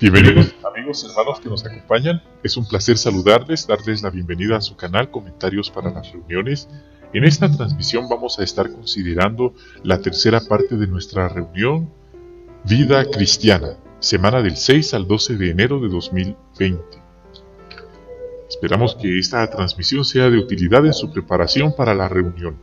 Bienvenidos amigos, hermanos que nos acompañan. Es un placer saludarles, darles la bienvenida a su canal Comentarios para las Reuniones. En esta transmisión vamos a estar considerando la tercera parte de nuestra reunión Vida Cristiana, semana del 6 al 12 de enero de 2020. Esperamos que esta transmisión sea de utilidad en su preparación para la reunión.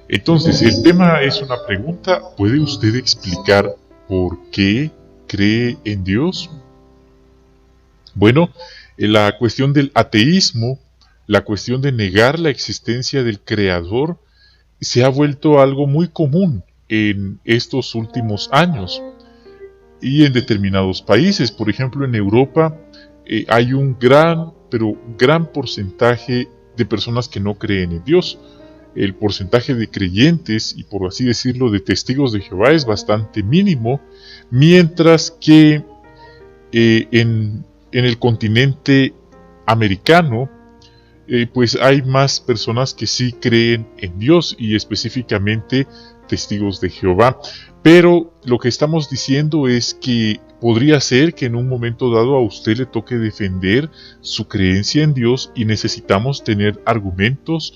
Entonces, el tema es una pregunta. ¿Puede usted explicar por qué cree en Dios? Bueno, la cuestión del ateísmo, la cuestión de negar la existencia del Creador, se ha vuelto algo muy común en estos últimos años y en determinados países. Por ejemplo, en Europa hay un gran porcentaje de personas que no creen en Dios. El porcentaje de creyentes y, por así decirlo, de testigos de Jehová es bastante mínimo, mientras que en el continente americano pues hay más personas que sí creen en Dios y específicamente testigos de Jehová. Pero lo que estamos diciendo es que podría ser que en un momento dado a usted le toque defender su creencia en Dios y necesitamos tener argumentos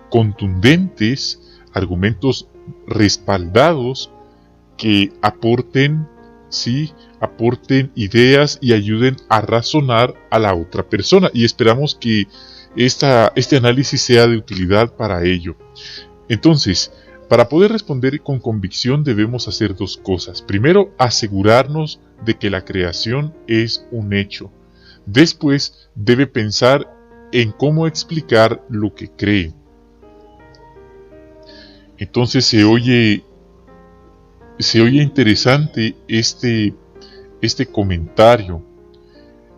contundentes, argumentos respaldados que aporten ideas y ayuden a razonar a la otra persona. Y esperamos que este análisis sea de utilidad para ello. Entonces, para poder responder con convicción debemos hacer dos cosas. Primero, asegurarnos de que la creación es un hecho. Después, debe pensar en cómo explicar lo que cree. Entonces se oye interesante este comentario.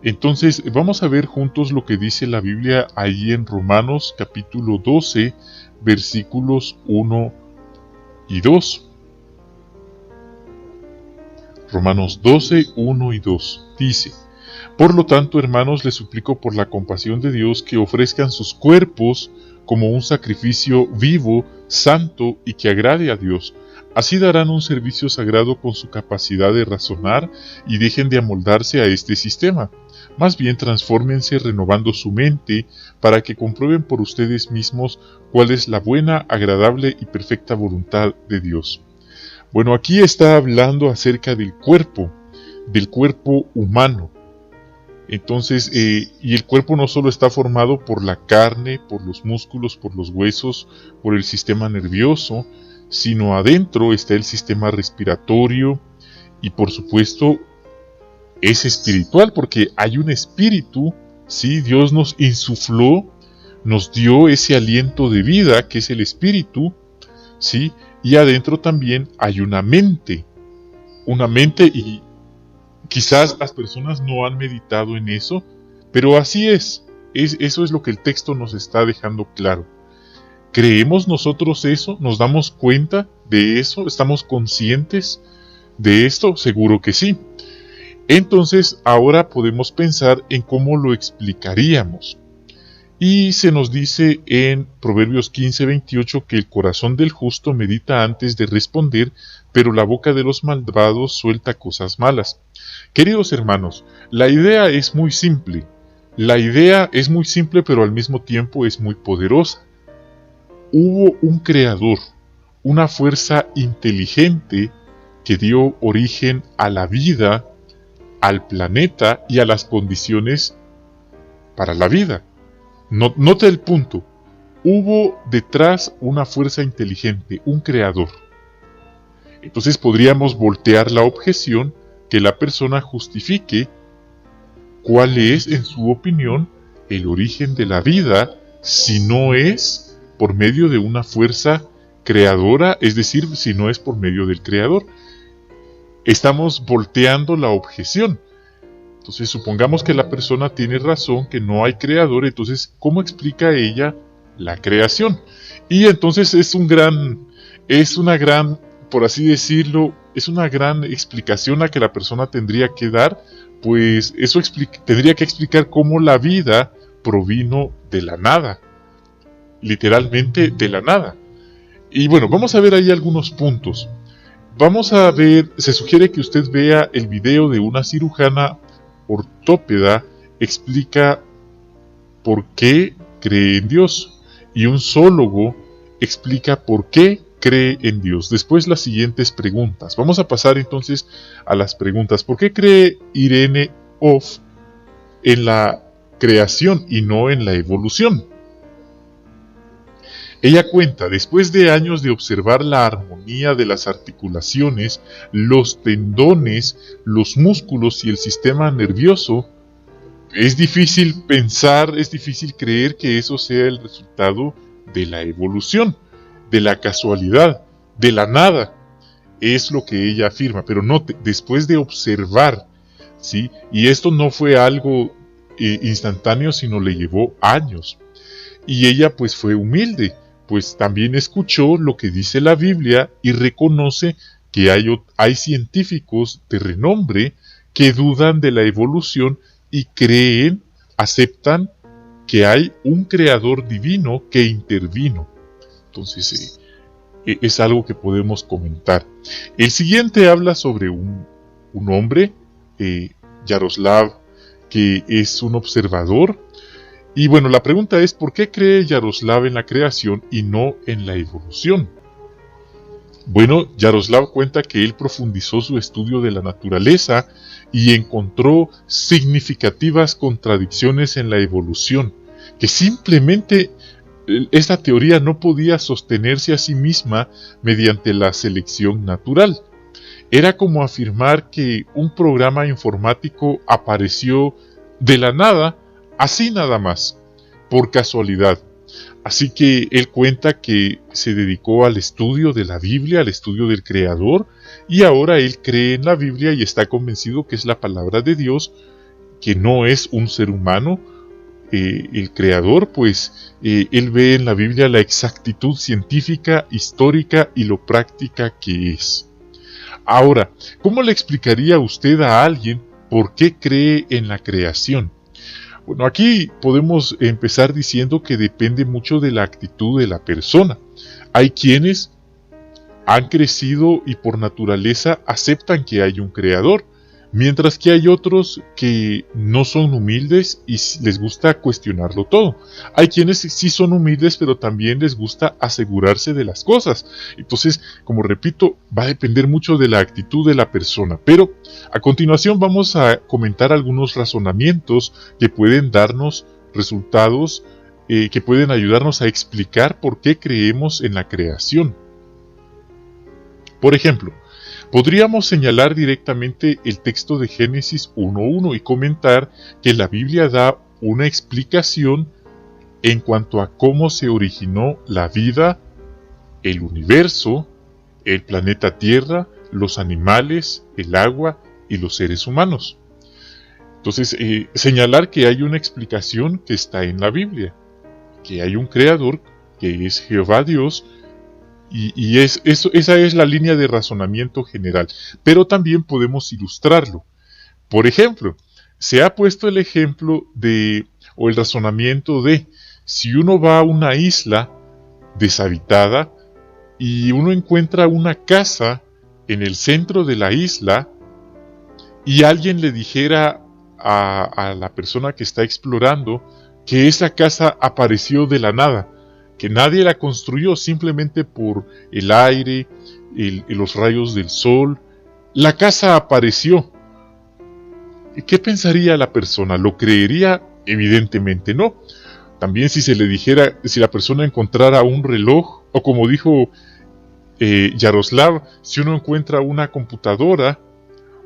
Entonces vamos a ver juntos lo que dice la Biblia ahí en Romanos capítulo 12, versículos 1 y 2. Romanos 12, 1 y 2 dice: Por lo tanto, hermanos, les suplico por la compasión de Dios que ofrezcan sus cuerpos como un sacrificio vivo, santo y que agrade a Dios. Así darán un servicio sagrado con su capacidad de razonar y dejen de amoldarse a este sistema. Más bien transfórmense renovando su mente para que comprueben por ustedes mismos cuál es la buena, agradable y perfecta voluntad de Dios. Bueno, aquí está hablando acerca del cuerpo humano. Entonces, y el cuerpo no solo está formado por la carne, por los músculos, por los huesos, por el sistema nervioso, sino adentro está el sistema respiratorio y por supuesto es espiritual porque hay un espíritu, ¿sí? Dios nos insufló, nos dio ese aliento de vida que es el espíritu, ¿sí? Y adentro también hay una mente y quizás las personas no han meditado en eso, pero así es. Eso es lo que el texto nos está dejando claro. ¿Creemos nosotros eso? ¿Nos damos cuenta de eso? ¿Estamos conscientes de esto? Seguro que sí. Entonces, ahora podemos pensar en cómo lo explicaríamos. Y se nos dice en Proverbios 15:28 que el corazón del justo medita antes de responder, pero la boca de los malvados suelta cosas malas. Queridos hermanos, la idea es muy simple. Pero al mismo tiempo es muy poderosa. Hubo un creador, una fuerza inteligente que dio origen a la vida, al planeta y a las condiciones para la vida. Note el punto. Hubo detrás una fuerza inteligente, un creador. Entonces podríamos voltear la objeción que la persona justifique cuál es, en su opinión, el origen de la vida, si no es por medio de una fuerza creadora, es decir, si no es por medio del creador. Estamos volteando la objeción. Entonces supongamos que la persona tiene razón, que no hay creador, entonces ¿cómo explica ella la creación? Y entonces es una gran, por así decirlo, es una gran explicación a que la persona tendría que dar, pues eso tendría que explicar cómo la vida provino de la nada, literalmente de la nada. Y bueno, vamos a ver ahí algunos puntos. Vamos a ver, se sugiere que usted vea el video de una cirujana ortópeda, explica por qué cree en Dios, y un zoólogo explica por qué cree en Dios. Después las siguientes preguntas. Vamos a pasar entonces a las preguntas. ¿Por qué cree Irene Off en la creación y no en la evolución? Ella cuenta, después de años de observar la armonía de las articulaciones, los tendones, los músculos y el sistema nervioso, es difícil pensar, es difícil creer que eso sea el resultado de la evolución, de la casualidad, de la nada. Es lo que ella afirma, pero note, después de observar, ¿sí? Y esto no fue algo instantáneo, sino le llevó años. Y ella pues fue humilde, pues también escuchó lo que dice la Biblia y reconoce que hay científicos de renombre que dudan de la evolución y creen, aceptan que hay un creador divino que intervino. Entonces es algo que podemos comentar. El siguiente habla sobre un hombre, Yaroslav, que es un observador. Y bueno, la pregunta es, ¿por qué cree Yaroslav en la creación y no en la evolución? Bueno, Yaroslav cuenta que él profundizó su estudio de la naturaleza y encontró significativas contradicciones en la evolución, que simplemente esta teoría no podía sostenerse a sí misma mediante la selección natural. Era como afirmar que un programa informático apareció de la nada, así nada más, por casualidad. Así que él cuenta que se dedicó al estudio de la Biblia, al estudio del Creador, y ahora él cree en la Biblia y está convencido que es la palabra de Dios, que no es un ser humano. El Creador, pues él ve en la Biblia la exactitud científica, histórica y lo práctica que es. Ahora, ¿cómo le explicaría usted a alguien por qué cree en la creación? Bueno, aquí podemos empezar diciendo que depende mucho de la actitud de la persona. Hay quienes han crecido y por naturaleza aceptan que hay un creador, mientras que hay otros que no son humildes y les gusta cuestionarlo todo. Hay quienes sí son humildes, pero también les gusta asegurarse de las cosas. Entonces, como repito, va a depender mucho de la actitud de la persona. Pero a continuación vamos a comentar algunos razonamientos que pueden darnos resultados, que pueden ayudarnos a explicar por qué creemos en la creación. Por ejemplo, podríamos señalar directamente el texto de Génesis 1:1 y comentar que la Biblia da una explicación en cuanto a cómo se originó la vida, el universo, el planeta Tierra, los animales, el agua y los seres humanos. Entonces, señalar que hay una explicación que está en la Biblia, que hay un creador, que es Jehová Dios, y esa es la línea de razonamiento general, pero también podemos ilustrarlo. Por ejemplo, se ha puesto el ejemplo o el razonamiento de, si uno va a una isla deshabitada y uno encuentra una casa en el centro de la isla y alguien le dijera a la persona que está explorando que esa casa apareció de la nada, que nadie la construyó simplemente por el aire, los rayos del sol. La casa apareció. ¿Qué pensaría la persona? ¿Lo creería? Evidentemente no. También si se le dijera, si la persona encontrara un reloj, o como dijo Yaroslav, si uno encuentra una computadora,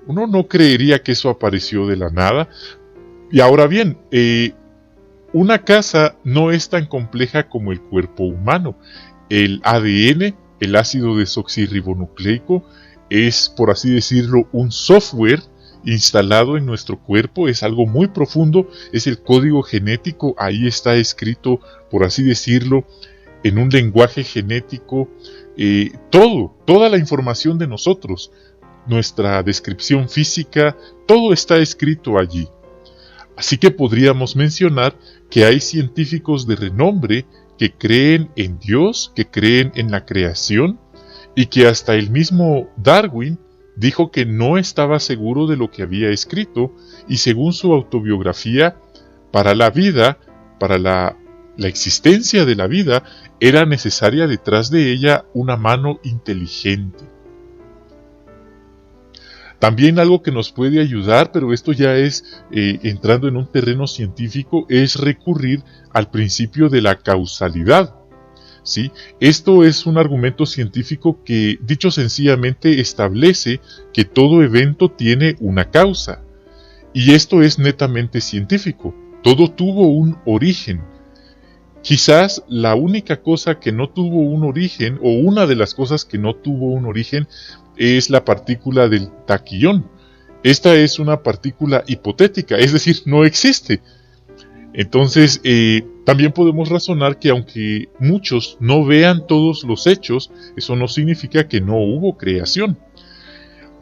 uno no creería que eso apareció de la nada. Y ahora bien, una casa no es tan compleja como el cuerpo humano. El ADN, el ácido desoxirribonucleico, es, por así decirlo, un software instalado en nuestro cuerpo, es algo muy profundo, es el código genético, ahí está escrito, por así decirlo, en un lenguaje genético, toda la información de nosotros, nuestra descripción física, todo está escrito allí. Así que podríamos mencionar que hay científicos de renombre que creen en Dios, que creen en la creación, y que hasta el mismo Darwin dijo que no estaba seguro de lo que había escrito, y según su autobiografía, para la vida, para la existencia de la vida, era necesaria detrás de ella una mano inteligente. También algo que nos puede ayudar, pero esto ya es entrando en un terreno científico, es recurrir al principio de la causalidad. ¿Sí? Esto es un argumento científico que, dicho sencillamente, establece que todo evento tiene una causa. Y esto es netamente científico. Todo tuvo un origen. Quizás la única cosa que no tuvo un origen, o una de las cosas que no tuvo un origen, es la partícula del taquión. Esta es una partícula hipotética, es decir, no existe. Entonces, también podemos razonar que aunque muchos no vean todos los hechos, eso no significa que no hubo creación.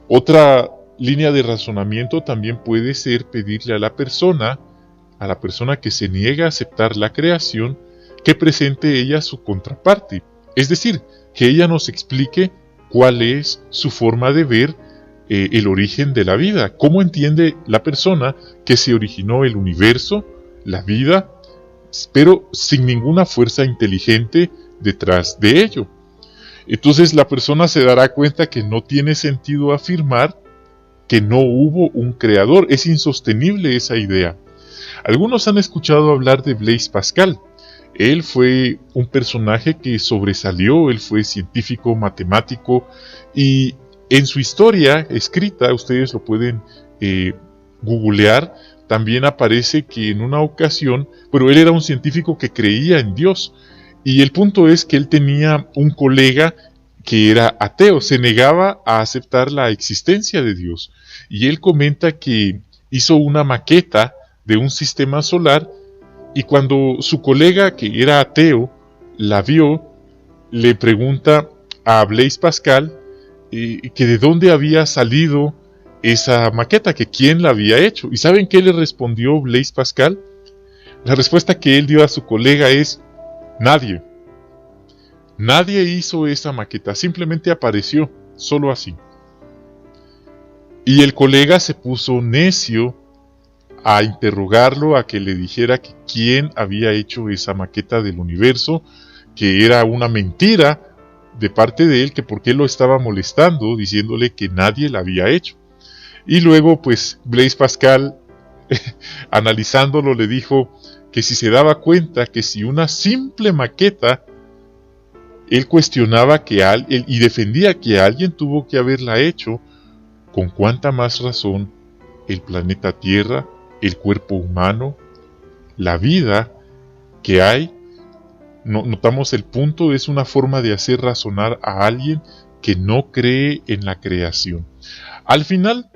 Otra línea de razonamiento también puede ser pedirle a la persona que se niega a aceptar la creación, que presente ella su contraparte. Es decir, que ella nos explique cuál es su forma de ver el origen de la vida. ¿Cómo entiende la persona que se originó el universo, la vida, pero sin ninguna fuerza inteligente detrás de ello? Entonces la persona se dará cuenta que no tiene sentido afirmar que no hubo un creador. Es insostenible esa idea. Algunos han escuchado hablar de Blaise Pascal. Él fue un personaje que sobresalió, él fue científico, matemático, y en su historia escrita, ustedes lo pueden googlear, también aparece que en una ocasión, pero él era un científico que creía en Dios, y el punto es que él tenía un colega que era ateo, se negaba a aceptar la existencia de Dios, y él comenta que hizo una maqueta de un sistema solar, y cuando su colega, que era ateo, la vio, le pregunta a Blaise Pascal que de dónde había salido esa maqueta, que quién la había hecho. ¿Y saben qué le respondió Blaise Pascal? La respuesta que él dio a su colega es: nadie. Nadie hizo esa maqueta, simplemente apareció, solo así. Y el colega se puso necio a interrogarlo, a que le dijera que quién había hecho esa maqueta del universo, que era una mentira de parte de él, que por qué lo estaba molestando, diciéndole que nadie la había hecho. Y luego pues Blaise Pascal, analizándolo, le dijo que si se daba cuenta que si una simple maqueta, él cuestionaba y defendía que alguien tuvo que haberla hecho, con cuánta más razón el planeta Tierra, el cuerpo humano, la vida que hay. Notamos el punto, es una forma de hacer razonar a alguien que no cree en la creación. Al final,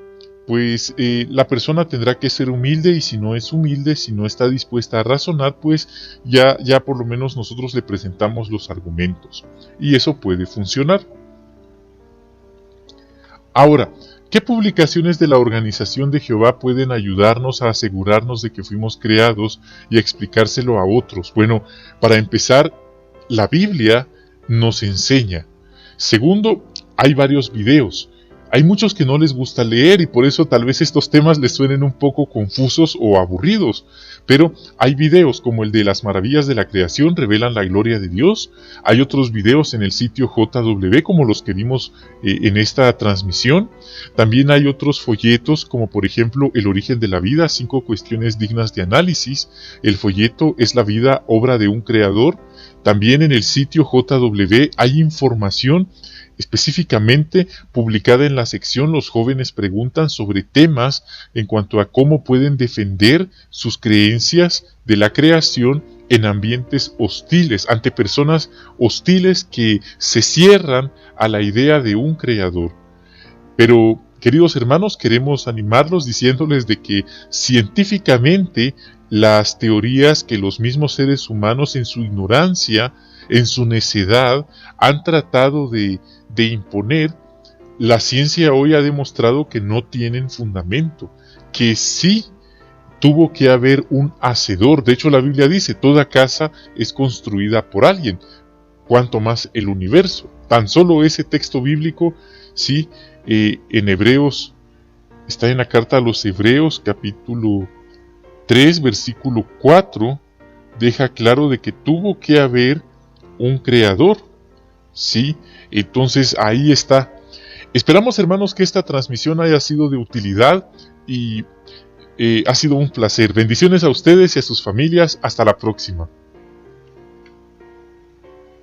pues la persona tendrá que ser humilde, y si no es humilde, si no está dispuesta a razonar, pues ya por lo menos nosotros le presentamos los argumentos, y eso puede funcionar. Ahora, ¿qué publicaciones de la Organización de Jehová pueden ayudarnos a asegurarnos de que fuimos creados y a explicárselo a otros? Bueno, para empezar, la Biblia nos enseña. Segundo, hay varios videos. Hay muchos que no les gusta leer, y por eso tal vez estos temas les suenen un poco confusos o aburridos. Pero hay videos como el de las maravillas de la creación revelan la gloria de Dios. Hay otros videos en el sitio JW como los que vimos en esta transmisión. También hay otros folletos como por ejemplo El origen de la vida, 5 cuestiones dignas de análisis. El folleto Es la vida, obra de un creador. También en el sitio JW hay información específicamente publicada en la sección Los jóvenes preguntan, sobre temas en cuanto a cómo pueden defender sus creencias de la creación en ambientes hostiles, ante personas hostiles que se cierran a la idea de un creador. Pero, queridos hermanos, queremos animarlos diciéndoles de que científicamente las teorías que los mismos seres humanos en su ignorancia, en su necedad, han tratado de imponer, la ciencia hoy ha demostrado que no tienen fundamento, que sí tuvo que haber un hacedor. De hecho, la Biblia dice, toda casa es construida por alguien, cuanto más el universo. tan solo ese texto bíblico, sí, en Hebreos, está en la carta a los Hebreos, capítulo 3, versículo 4, deja claro de que tuvo que haber un creador, sí, entonces ahí está. Esperamos, hermanos, que esta transmisión haya sido de utilidad y ha sido un placer. Bendiciones a ustedes y a sus familias. Hasta la próxima.